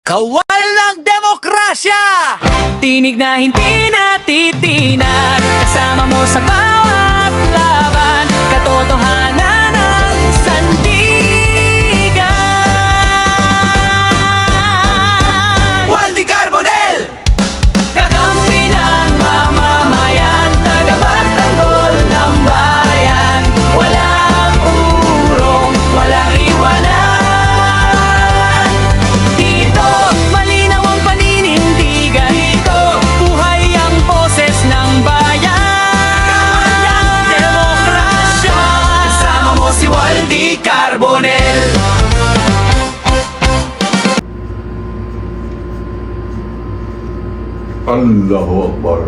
Kawal ng demokrasya! Tinig na hindi natitinan, kasama mo sa bawat laban, katotohanan ng sandigan. Waldy Carbonell! Kakampi ng mamamayan, tagapagtanggol ng bayan. Walang urong, walang iwanan. Dito, malinaw ang paninindigan. Dito, buhay ang boses ng bayan. Demokrasya, kasama mo si Waldy Carbonell. Allahu Akbar.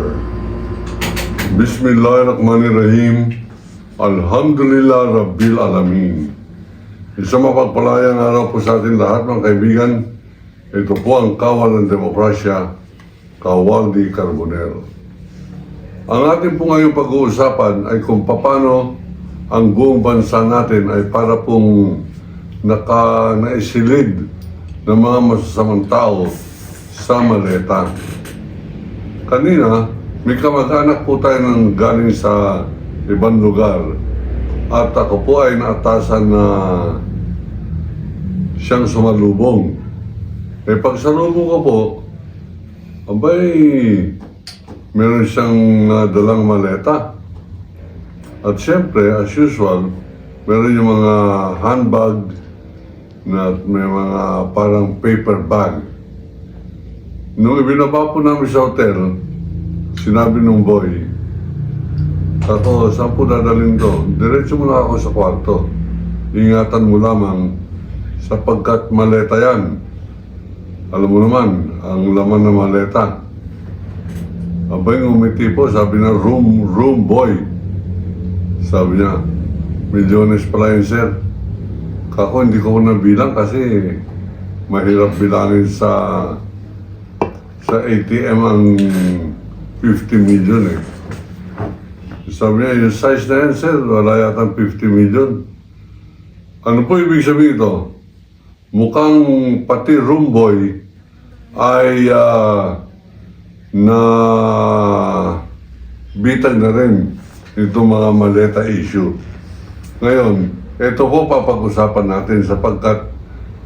Bismillahirrahmanirrahim. Alhamdulillah Rabbil Alamin. Isang mapagpalayang araw po sa atin lahat mga kaibigan. Ito po ang Kawal ng Demokrasya, Waldy Carbonell. Ang ating po ngayong pag-uusapan ay kung paano ang buong bansa natin ay para pong naisilid ng mga masasamang tao sa maleta. Kanina, may kamag-anak po tayo ng galing sa ibang lugar at ako po ay naatasan na siyang sumalubong. Pagsalubong ko po, abay, meron siyang dalang maleta. At siyempre, as usual, meron yung mga handbag na may mga parang paper bag. Nung ibinaba po namin sa hotel, sinabi nung boy, "Ako, saan po dadalhin to? Diretso mo na ako sa kwarto. Ingatan mo lamang sapagkat maleta yan. Alam mo naman, ang laman ng maleta." Abay, ngumiti po, sabi na, room boy. Sabi niya, milyones pala yun, sir. Kako, hindi ko nabilang kasi mahirap bilangin sa ATM ang 50 million eh. Sabi niya, yung size na yan, sir, wala yatang 50 million. Ano po ibig sabihin ito? Mukhang pati room boy ay na bitag na rin itong mga maleta issue. Ngayon, ito po papag-usapan natin sapagkat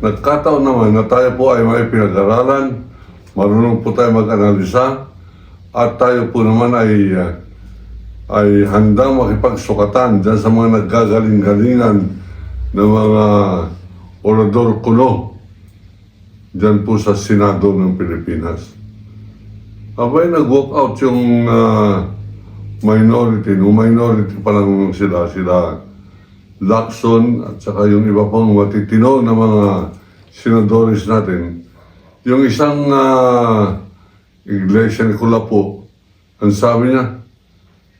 nagkataon naman na tayo po ay may pinag-aralan, marunong po tayo mag-analisa at tayo po naman ay handang makipagsukatan dyan sa mga naggagaling-galingan ng mga orador kuno dyan po sa Senado ng Pilipinas. Abay, nag-walk out yung minority. No minority pa lang sila Lacson at saka yung iba pang matitino na mga senadores natin. Yung isang iglesia ni Kulapo, ang sabi niya,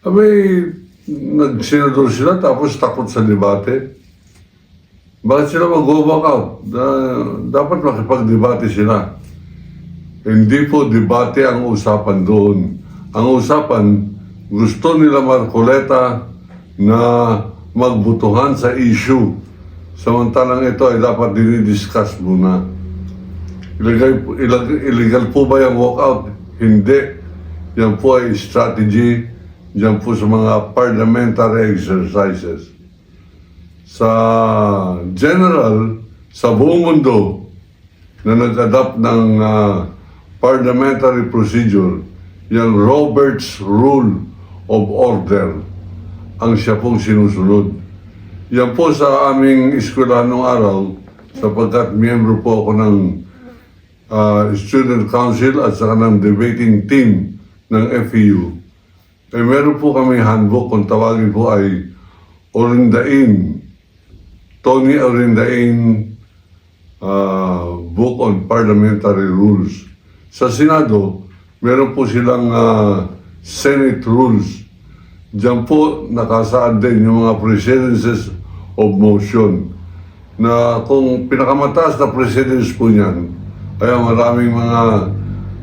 abay, nagsenador sila tapos takot sa debate. Bakit sila mag-walk out? Dapat makipag-debate sila. Hindi po debate ang usapan doon. Ang usapan, gusto nila Marcoleta na magbutuhan sa issue. Samantalang ito ay dapat dinidiscuss muna. Illegal po ba yung walkout? Hindi. Yan po ay strategy. Yan po sa mga parliamentary exercises. Sa general, sa buong mundo na nag-adapt ng parliamentary procedure, yung Robert's Rule of Order ang siya pong sinusunod. Yan po sa aming eskwelahan nung araw sapagkat miyembro po ako ng Student Council at saka ng debating team ng FEU. Meron po kami handbook kung tawagin po ay Orindain, Tony Orindain Book on Parliamentary Rules. Sa Senado, meron po silang Senate Rules. Diyan po nakasaad din yung mga precedences of motion na kung pinakamataas na precedence po niyan, kaya maraming mga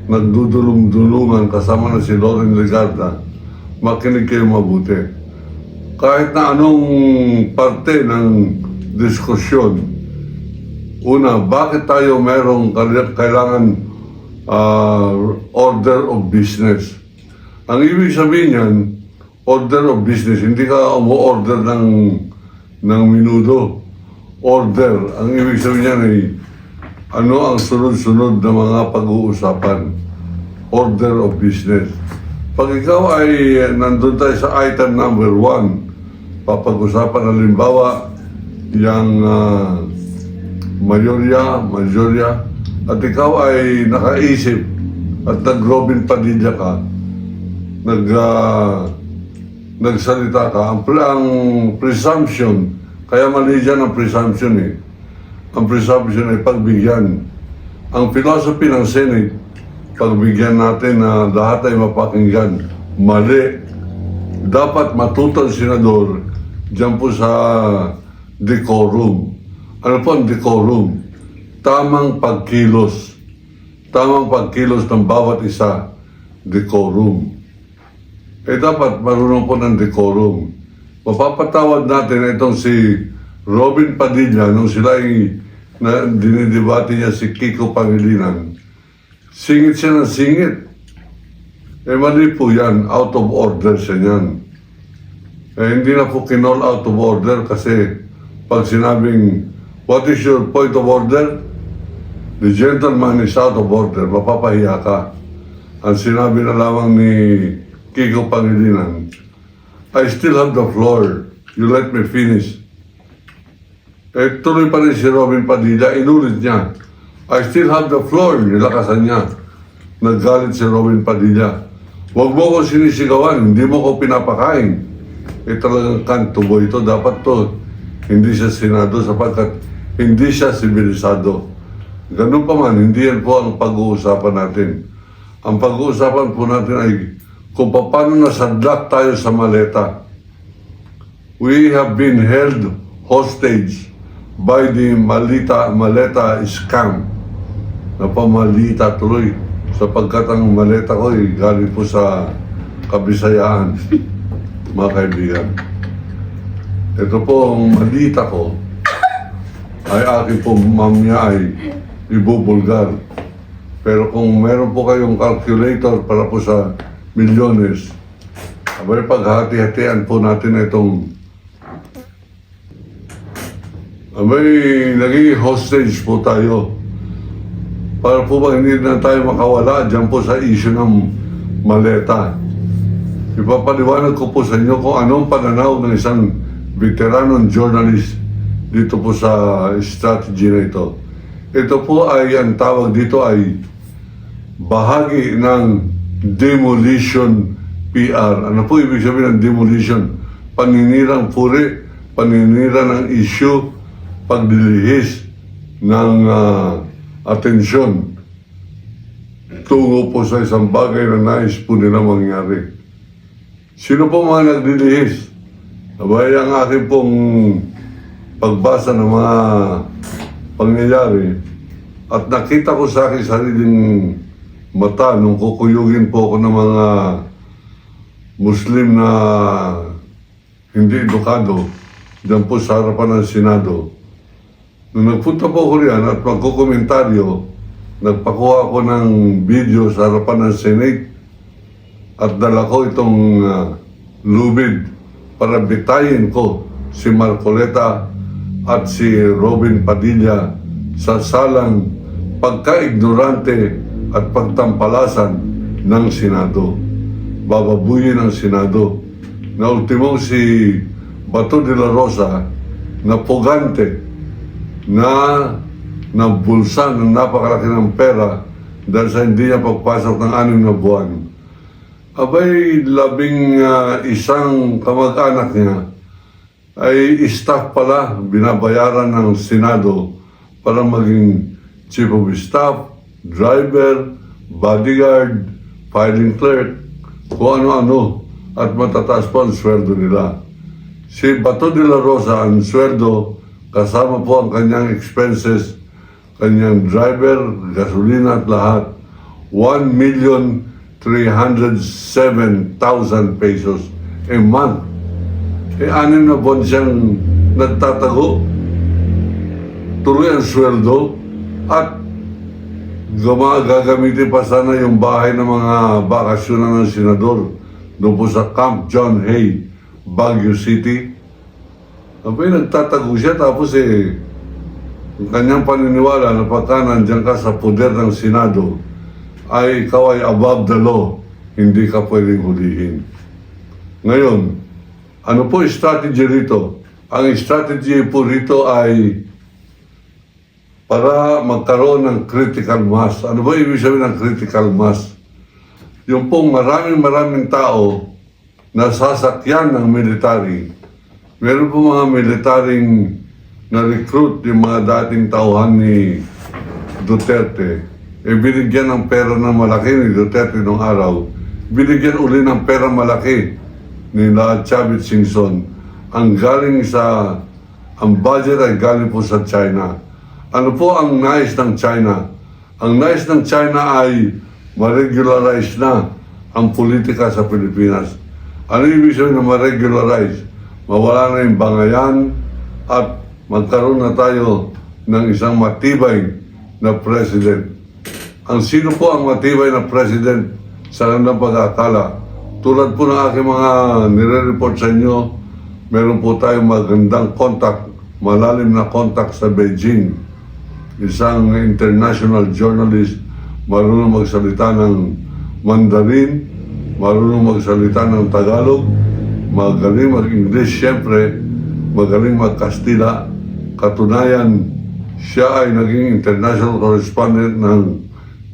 nagdudulong-dulungan kasama na si Loren Legarda, makinig kayo mabuti. Kahit na anong parte ng diskusyon, Una, bakit tayo merong kailangan order of business? Ang ibig sabihin yan, order of business, hindi ka umu-order ng minudo. Order, ang ibig sabihin yan ay ano ang sunod-sunod na mga pag-uusapan. Order of business. Pag ikaw ay nandun tayo sa item number 1, papag-usapan halimbawa yung majorya, at ikaw ay nakaisip at nag-Robin Padilla ka, nagsalita ka, ang presumption, kaya mali dyan ang presumption eh. Ang presumption ay pagbigyan. Ang philosophy ng Senate, pagbigyan natin na lahat ay mapakinggan. Mali. Dapat matuto ang senador dyan po sa decorum. Ano po ang decorum? Tamang pagkilos. Tamang pagkilos ng bawat isa. Decorum. Dapat marunong po ng decorum. Mapapatawad natin itong si Robin Padilla nung sila ay dinidebate niya si Kiko Pangilinan. Singit siya ng singit. Mali po yan. Out of order siya yan. Hindi na po kinall out of order kasi pag sinabing, what is your point of order? The gentleman is out of order. Mapapahiya ka. Ang sinabi na lamang ni Kiko Pangilinan, I still have the floor. You let me finish. Tuloy pa rin si Robin Padilla. Inulit niya. I still have the floor. Nilakasan niya. Naggalit si Robin Padilla. Huwag mo ko sinisigawan. Hindi mo ko pinapakain. Talagang kantubo ito. Dapat to. Hindi siya senado sapagkat hindi siya sibilisado. Ganun pa man, hindi yan po ang pag-uusapan natin. Ang pag-uusapan po natin ay kung paano nasadlak tayo sa maleta. We have been held hostage by the maleta scam. Napamalita tuloy sapagkat ang maleta ko ay galing po sa Kabisayaan, mga kaibigan. Ito po ang malita ko ay akin po mamaya ay ibubulgar. Pero kung meron po kayong calculator para po sa milyones, abay paghati-hatian po natin itong naging hostage po tayo. Para po ba hindi na tayo makawala dyan po sa issue ng maleta. Ipapaliwanag ko po sa inyo kung anong pananaw ng isang veteranong journalist dito po sa strategy na ito. Ito po ay, ang tawag dito ay bahagi ng demolition PR. Ano po ibig sabihin ng demolition? Paninirang puri, paninira ng issue, pagdilihis ng atensyon tungo po sa isang bagay na nais po nila mangyari. Sino po mga nagdilihis? Abay, ang aking pong pagbasa ng mga pangyayari at nakita ko sa aking sariling mata nung kukuyugin po ako ng mga Muslim na hindi edukado dyan po sa harapan ng Senado. Nung nagpunta po ako riyan at magkukomentaryo, nagpakuha ko ng video sa harapan ng Senate at dala ko itong lubid para bitayin ko si Marcoleta at si Robin Padilla sa salang pagka-ignorante at pagtampalasan ng Senado. Bababuyin ang Senado na ultimong si Bato de la Rosa na pugante na bulsa ng napakalaki ng pera dahil sa hindi niya pagpasok ng 6 na buwan. Abay, 11 kamag-anak niya ay staff pala, binabayaran ng Senado para maging chief of staff, driver, bodyguard, filing clerk, kung ano-ano, at matataas po ang sweldo nila. Si Bato de la Rosa, ang sweldo, kasama po ang kanyang expenses, kanyang driver, gasolina at lahat, 1,307,000 pesos a month. 6 na buwan siyang nagtatago. tuloy ang sweldo at gagamitin pa sana yung bahay ng mga bakasyonan ng senador doon po sa Camp John Hay, Baguio City. Abay, nagtatago siya tapos ang kanyang paniniwala na pagka nandiyan ka sa poder ng Senado ay ikaw ay above the law, hindi ka pwedeng hulihin. Ngayon, ano po yung strategy rito? Ang strategy po rito ay para magkaroon ng critical mass. Ano ba ibig sabihin ng critical mass? Yung pong maraming tao na sasakyan ng military. Meron po mga militaring na-recruit yung mga dating tauhan ni Duterte. Binigyan ng pera ng malaki ni Duterte nung araw. Binigyan uli ng pera malaki ni Chavit Singson. Ang budget ay galing po sa China. Ano po ang nais ng China? Ang nais ng China ay ma-regularize na ang politika sa Pilipinas. Ano ibig sabihin na ma-regularize? Mawala na yung bangayan at magkaroon na tayo ng isang matibay na president. Ang sino po ang matibay na president sa kanilang pag-aakala? Tulad po ng aking mga nire-report sa inyo, meron po tayong magandang contact, malalim na contact sa Beijing. Isang international journalist, marunong magsalita ng Mandarin, marunong magsalita ng Tagalog, magaling mag-English siyempre, magaling mag-Kastila. Katunayan, siya ay naging international correspondent ng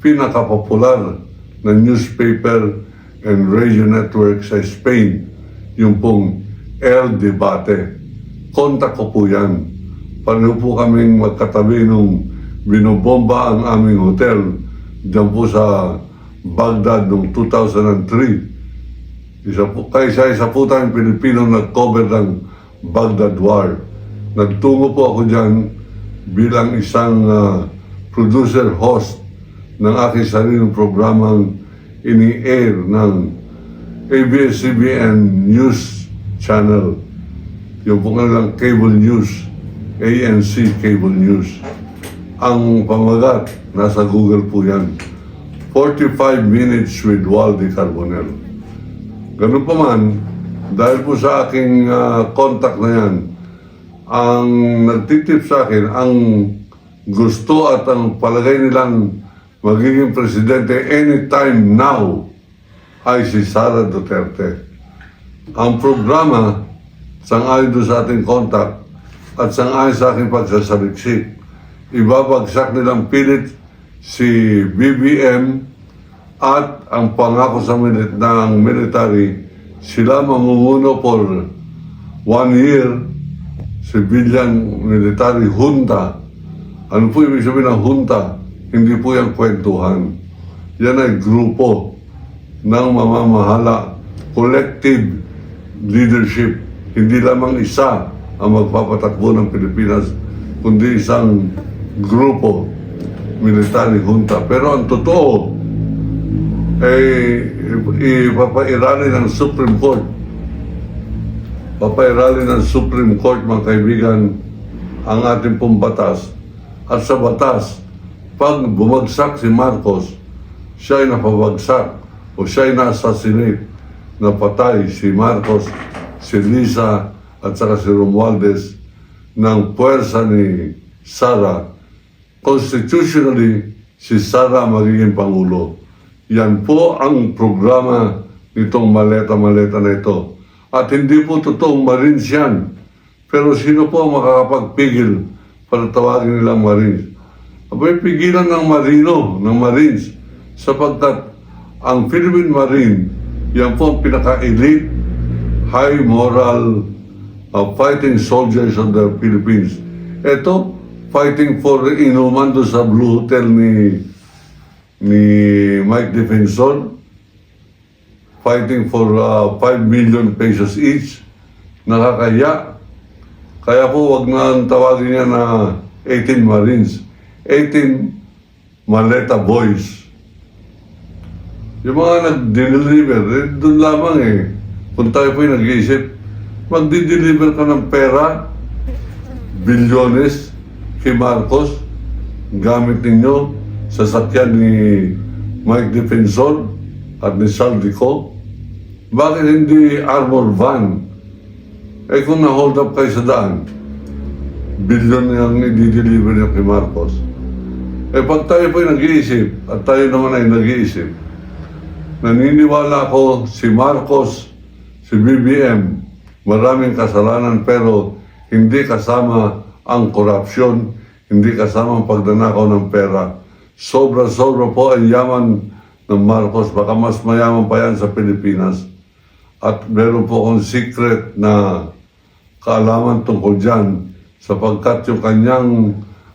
pinakapopular na newspaper and radio network sa Spain, yung pong El Debate. Kontak ko po yan. Pareho po kaming magkatabi nung binobomba ang aming hotel diyan po sa Baghdad noong 2003. Isa po tayong Pilipino nag-cover ng Baghdad War. Nagtungo po ako dyan bilang isang producer host ng aking sariling programang ini-air ng ABS-CBN News Channel. Yung po kanilang cable news, ANC Cable News. Ang pamagat, nasa Google po yan. 45 Minutes with Waldy Carbonell. Ganun pa man, dahil po sa aking contact na yan, ang nagtitip sa akin, ang gusto at ang palagay nilang magiging presidente anytime now ay si Sara Duterte. Ang programa, sang-ayon doon sa ating contact at sang-ayon sa aking pagsasaliksik, ibabagsak nilang pilit si BBM at ang pangako sa ng military, sila mamumuno for 1 year, civilian military junta. Ano po ibig sabihin ng junta? Hindi po yung kwentuhan. Yan ay grupo ng mamamahala, collective leadership. Hindi lamang isa ang magpapatakbo ng Pilipinas, kundi isang grupo, military junta. Pero ang totoo, ipapairali ng Supreme Court. Papairali ng Supreme Court, mga kaibigan, ang ating pong batas. At sa batas, pag bumagsak si Marcos, siya ay napabagsak o siya ay na-assassinate, napatay si Marcos, si Lisa at saka si Romualdez ng puwersa ni Sara. Constitutionally, si Sara magiging Pangulo. Yan po ang programa nitong maleta-maleta na ito. At hindi po totoong Marines yan. Pero sino po ang makakapagpigil para tawagin nilang Marines? Abay, pigilan ng Marines, sapagkat ang Philippine Marine, yan po ang pinaka-elite, high moral fighting soldiers of the Philippines. Ito, fighting for inuman doon sa Blue Hotel ni Mike Defensor, fighting for 5 million pesos each. Nakakaya. Kaya po wag na tawagin niya na 18 Marines. 18 Maleta Boys. Yung mga nag-deliver, doon lamang kung tayo po yung nag-iisip, magdi-deliver ka ng pera, bilyones, kay Marcos, gamit ninyo sasakyan ni Mike Defensor at ni Saldico? Bakit hindi armor van? Eh kung na-hold up kayo sa daan, bilyon yung i-deliver niyo kay Marcos. Eh pag tayo po yung nag-iisip, at tayo naman ay nag-iisip, naniniwala ko si Marcos, si BBM, maraming kasalanan pero hindi kasama ang korupsyon, hindi kasama ang pagnanakaw ng pera. Sobra-sobra po ang yaman ng Marcos, baka mas mayaman pa yan sa Pilipinas. At meron po akong secret na kaalaman tungkol dyan, sapagkat yung kanyang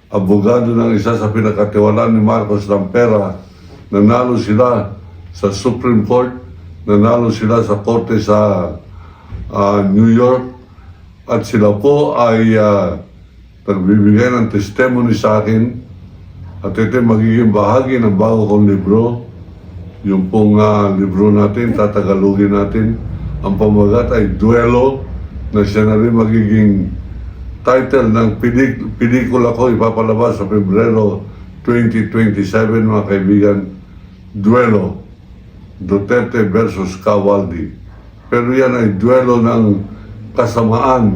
abogado ng isa sa pinakatiwalaan ni Marcos ng pera, nanalo sila sa Supreme Court, nanalo sila sa korte sa New York, at sila po ay nagbibigay ng testimony sa akin, at ito magiging bahagi ng bago kong libro. Yung pong libro natin, tatagalugin natin. Ang pamagat ay Duelo, na siya na rin magiging title ng pelikula ko, ipapalabas sa Pebrero 2027, mga kaibigan. Duelo, Duterte versus Cavaldi. Pero yan ay duelo ng kasamaan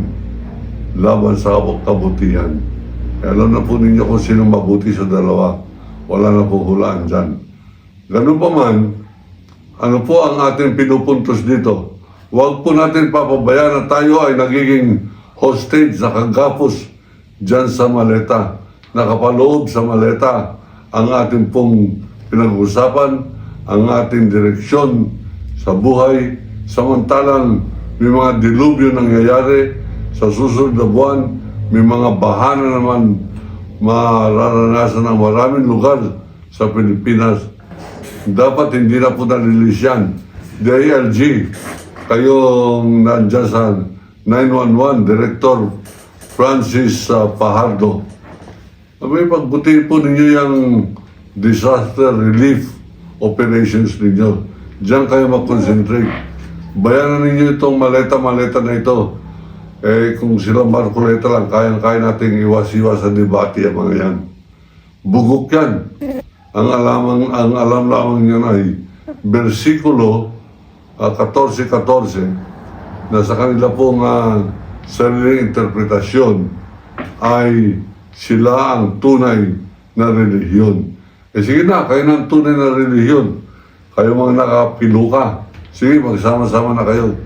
laban sa kabutihan. Alam na po ninyo kung sino mabuti sa dalawa. Wala na po hulaan dyan. Ganun pa man, ano po ang ating pinupuntos dito? Huwag po natin papabayaan na tayo ay nagiging hostage, nakagapos dyan sa maleta. Nakapaloob sa maleta ang ating pong pinag-usapan, ang ating direksyon sa buhay. Samantalang may mga dilubyo nangyayari sa susunod na buwan, may mga bahana naman mararanasan ng maraming lugar sa Pilipinas. Dapat hindi na po nalilis yan. DILG, kayong nandyan sa 911, Director Francis Fajardo. May pagbutihin po ninyo yung disaster relief operations ninyo. Diyan kayo mag-concentrate. Bayanan ninyo itong maleta-maleta na ito. Eh, kung sila Marcoleta lang, kayang-kaya nating iwas-iwas sa debate ang mga yan. Bugok yan. Ang alam lamang yan ay versikulo 14:14 na sa kanila pong sariling interpretasyon ay sila ang tunay na relihiyon. Eh sige na, kayo na ang tunay na relihiyon. Kayo mga nakapiluka. Sige, magsama-sama na kayo.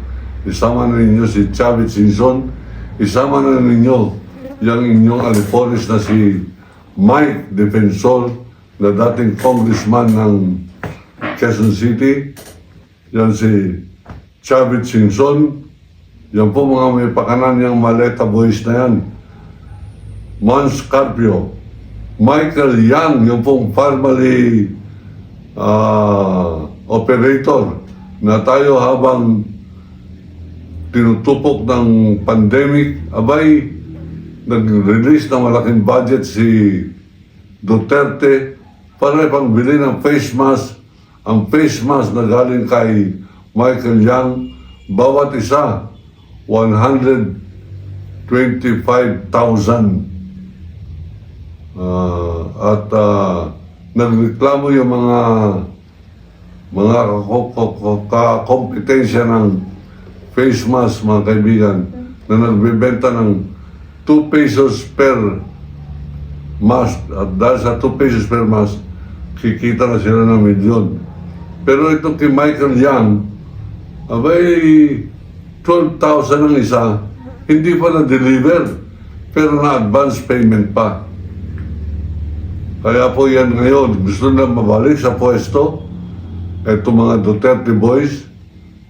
Isama na ninyo si Chavit Singson. Isama na ninyo yung inyong alipones na si Mike Defensor, na dating congressman ng Quezon City. Yan si Chavit Singson. Yan po mga may pakanan yung maleta boys na yan. Mans Carpio. Michael Yang, yung pong family operator na tayo habang tinutupok ng pandemic, abay, nag-release ng malaking budget si Duterte para ipangbili ng face mask. Ang face mask na galing kay Michael Yang, bawat isa, 125,000. Nagreklamo yung mga kompetensya ng face mask, mga kaibigan, na nagbibenta ng 2 pesos per mask. At dahil sa 2 pesos per mask, kikita na sila ng milyon. Pero itong kay Michael Yang, abay, 12,000 ang isa, hindi pa na-deliver, pero na-advance payment pa. Kaya po yan ngayon, gusto na mabalik sa pwesto, eto mga Duterte boys,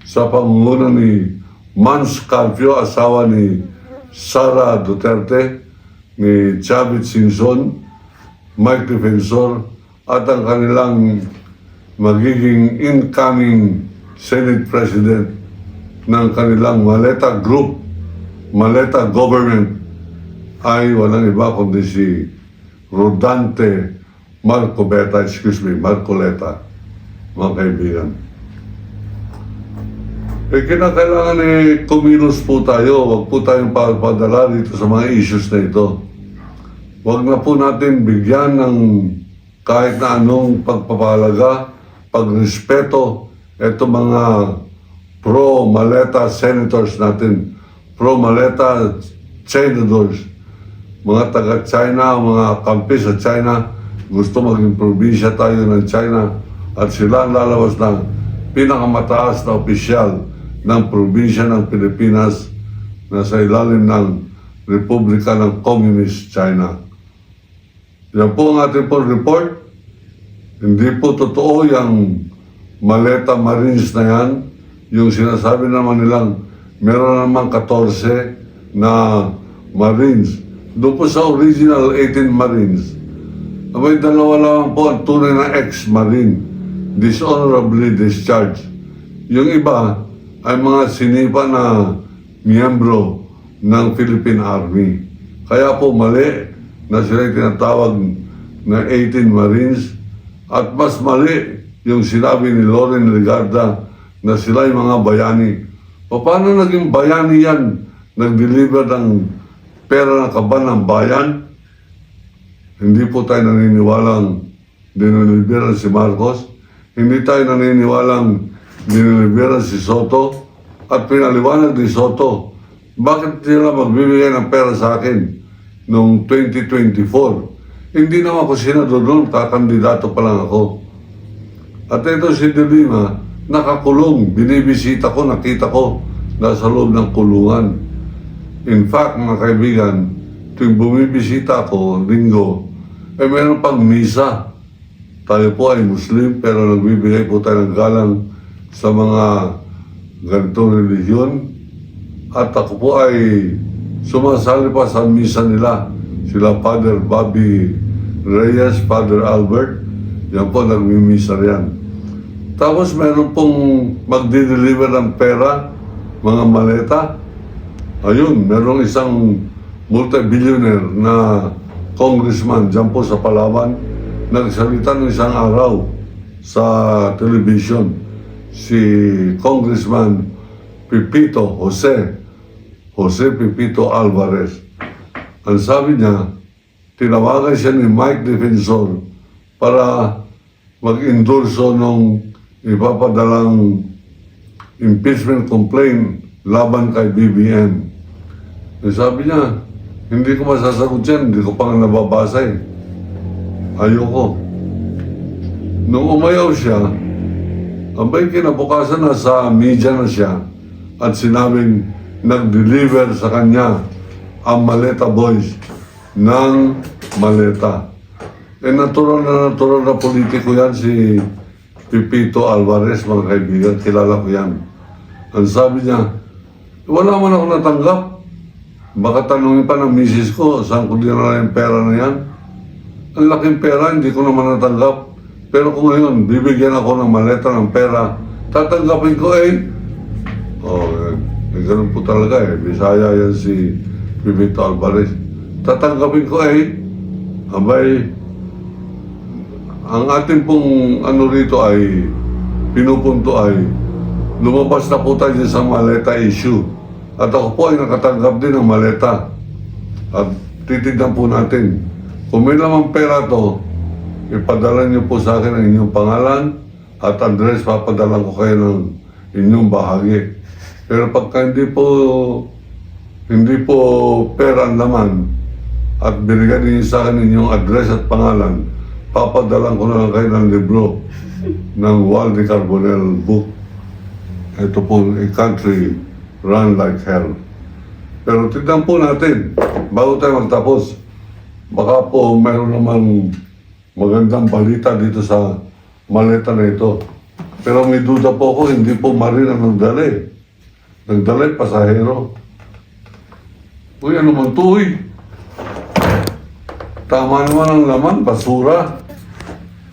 sa pangunguna ni Mans Carpio, asawa ni Sara Duterte, ni Chavit Singson, Mike Defensor, at ang kanilang magiging incoming Senate President ng kanilang Maleta Group, Maleta Government, ay walang iba kundi si Rodante Marcoleta, Marcoleta, mga kaibigan. Eh, kinakailangan kumilos po tayo. Huwag po tayong padala dito sa mga issues na ito. Huwag na po natin bigyan ng kahit na anong pagpapahalaga, pagrespeto, ito mga pro-Maleta senators natin, pro-Maleta senators, mga taga-China, mga kampi sa China, gusto maging probinsya tayo ng China at sila ang lalabas ng pinakamataas na opisyal ng probinsya ng Pilipinas na sa ilalim ng Republika ng Communist China. Yan po ang ating po report. Hindi po totoo yung Maleta Marines na yan. Yung sinasabi naman nilang meron naman 14 na Marines. Doon po sa original 18 Marines, may dalawa lang po ang tunay na ex-Marine, dishonorably discharged. Yung iba ay mga sinipa na miyembro ng Philippine Army. Kaya po mali na sila tinatawag na 18 Marines at mas mali yung sinabi ni Loren Legarda na sila ay mga bayani. O paano naging bayani yan? Nag-deliver ng pera ng kaban ng bayan? Hindi po tayo naniniwalang diniliberan si Marcos. Hindi tayo naniniwalang diniliberan si Soto. At pinaliwanag ni Soto, bakit sila magbibigay ng pera sa akin noong 2024? Hindi naman ako senador noon, kakandidato pa lang ako. At ito si De Lima, nakakulong, binibisita ko, nakita ko, nasa loob ng kulungan. In fact, mga kaibigan, tuwing bumibisita ako, linggo, meron pang misa. Tayo po ay Muslim, pero nagbibigay po tayo ng galang sa mga ganitong relihiyon. At ako po ay sumasali pa sa misa nila. Sila Father Bobby Reyes, Father Albert, yan po, nagmimisa riyan. Tapos meron pong magdi-deliver ng pera, mga maleta. Ayun, merong isang multi-billionaire na congressman dyan po sa Palawan, nagsalita ng isang araw sa television, si Congressman Jose Pepito Alvarez. Ang sabi niya, tinawagan siya ni Mike Defensor para mag-endorso nung ipapadalang impeachment complaint laban kay BBM. Sabi niya, hindi ko masasagot yan, hindi ko pa nga nababasa eh. Ayoko. Nung umayaw siya, abay kinabukasan na sa media na siya at sinabing nag-deliver sa kanya ang Maleta Boys ng maleta. Natural na politiko yan si Pepito Alvarez, mga kaibigan, kilala ko yan. Ang sabi niya, wala man ako natanggap. Baka tanungin pa ng misis ko, saan ko dinala yung pera na yan? Ang laking pera, hindi ko naman natanggap. Pero kung ngayon, bibigyan ako ng maleta ng pera, tatanggapin ko ganun po talaga Bisaya yan si Pepito Alvarez. Tatanggapin ko abay, ang ating pong rito ay, pinupunto ay, lumabas na po tayo sa maleta issue. At ako po ay nakatanggap din ng maleta. At titignan po natin. Kung may lamang pera to, ipadala niyo po sa akin ang inyong pangalan at address, papadalan ko kayo ng inyong bahagi. Pero pagka hindi po pera ang laman at binigyan niyo sa akin inyong address at pangalan, papadalan ko na lang kayo ng libro ng Walde Carbonell book. Ito po, A Country Run Like Hell. Pero tignan po natin, bago tayo magtapos, baka po mayroon naman magandang balita dito sa maleta na ito. Pero may duda po ako, hindi po Marine ang nagdala. Nagdala pasahero. Uy, ano man to, Tama naman ang laman, basura.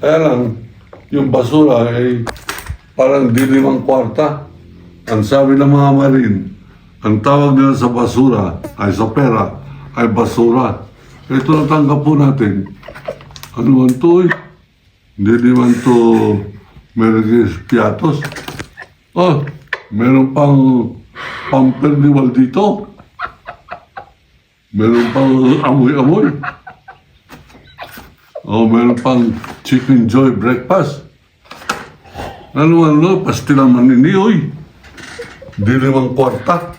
Kaya lang, yung basura ay parang di 5 kwarta. Ang sabi ng mga Marine, ang tawag nila sa basura, ay sa pera, ay basura. Ito natanggap po natin. Ano man to, Hindi naman to Mergis Piatos. Meron pang pamperniwal dito. Meron pang amoy-amoy. Oh, meron pang Chicken Joy breakfast. Ano, pastilan manini, oy. Di 5 kwarta.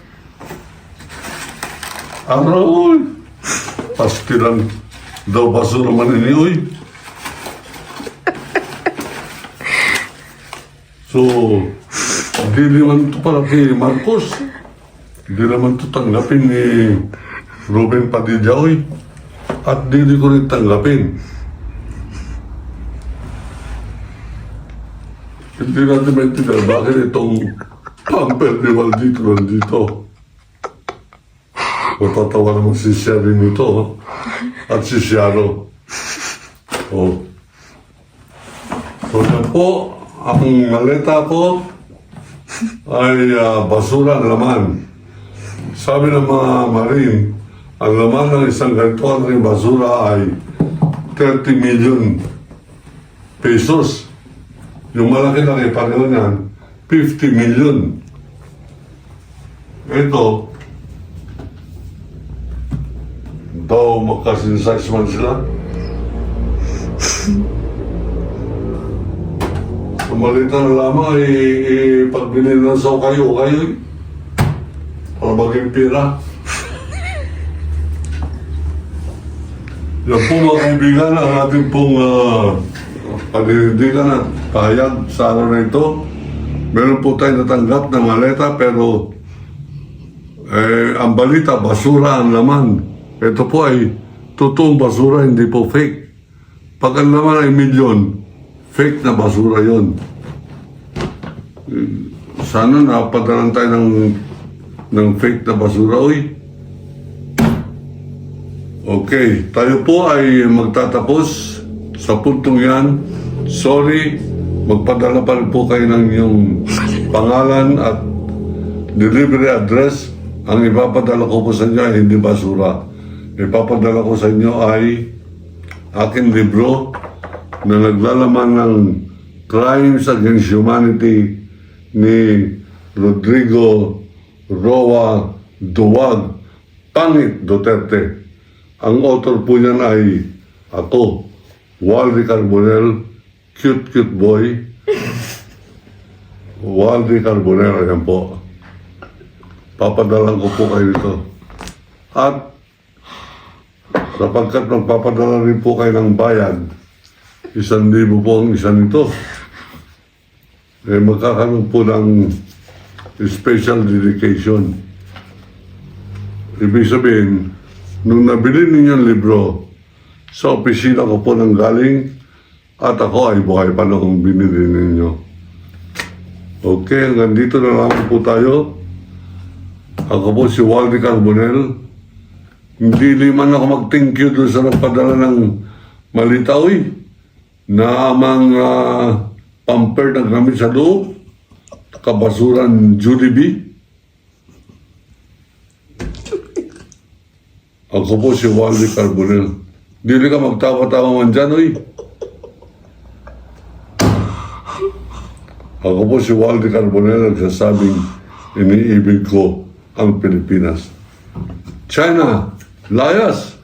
Aroy. Pastilan daw basura manini, oy. So, di naman ito para kay Marcos. Di naman ito tanggapin ni Ruben Padilla, oy. At di ko rin tanggapin. Hindi natin maintindihan bakit itong pamper ni Waldito nandito. Matatawa naman si Sherry nito at si Ciaro. Oh. So yan po, ang maleta ko ay basura ang laman. Sabi ng mga marine, ang laman ng isang ganito ng basura ay 30 million pesos. Yung malaki-laki pareho niyan, 50 million. Ito, daw magkasinsize man sila. Sumalita na lamang ay pagbili na sa kayo para maging pira. Yan po mga kaibigan, ang ating pong paninindigan at pahayag sa araw na ito. Meron po tayo natanggap na maleta pero ang balita, basura ang laman. Ito po ay totoong basura, hindi po fake. Pag ang laman ay milyon, fake na basura yon. Sana napadalan tayo ng fake na basura, oy. Okay, tayo po ay magtatapos sa puntong yan. Sorry, magpadala pa rin po kayo ng inyong pangalan at delivery address. Ang ipapadala ko po sa inyo ay hindi basura. Ipapadala ko sa inyo ay aking libro na naglalaman ng Crimes Against Humanity ni Rodrigo Roa Duwag Pangit Duterte. Ang author po niyan ay ako, Waldy Carbonell, cute boy. Waldy Carbonell, ayan po. Papadalan ko po kayo ito. At sapagkat magpapadala rin po kayo ng bayad, 1,000 po ang isa nito. Magkakaroon po ng special dedication. Ibig sabihin, nung nabili ninyo ang libro, sa opisina ko po nang galing at ako ay buhay pa nung binili ninyo. Okay, hanggang dito na lang po tayo. Ako po si Waldy Carbonell. Hindi man ako mag-thank you doon sa nagpadala ng malita, oy, na amang pamper na gamit sa loob, kabasuran Jollibee. Ako po si Waldy Carbonell. Dili ka magtawa-tawa man dyan, oy. Ako po si Waldy Carbonell, nagsasabing iniibig ko ang Pilipinas. China, layas!